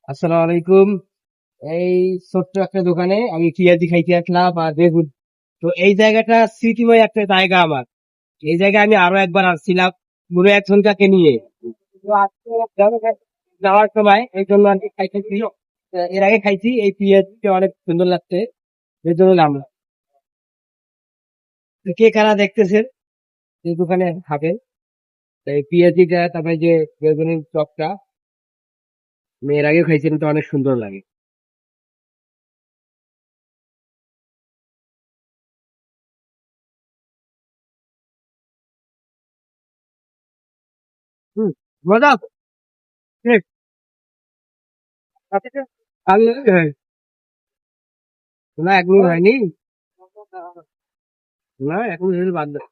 আসসালামু আলাইকুম। এই ছোট্ট একটা দোকানে আমি পেঁয়াজি খাইতে আসলাম আর বেগুন। তো এই জায়গাটা স্মৃতিময় একটা জায়গা আমার। এই জায়গায় আমি আরো একবার আসছিলাম মনে এক ঝনকাকে নিয়ে। তো আজকে যাওয়ার সময় এই জন্য আর কি খাইতেছি। এর আগে খাইছি এই পেঁয়াজিটা অনেক সুন্দর লাগছে, এর জন্য নামলাম। তো কে কারা দেখতেছেন এই দোকানে খাবেন? তো এই পেঁয়াজিটা, তারপরে যে বেগুনের চপটা আমি এর আগেও খাইছিলাম, তো অনেক সুন্দর লাগে। হম, মজা আছে। ঠিক আছে। আমি না এখনো হয়নি। না এখন রেল বাদ দাও।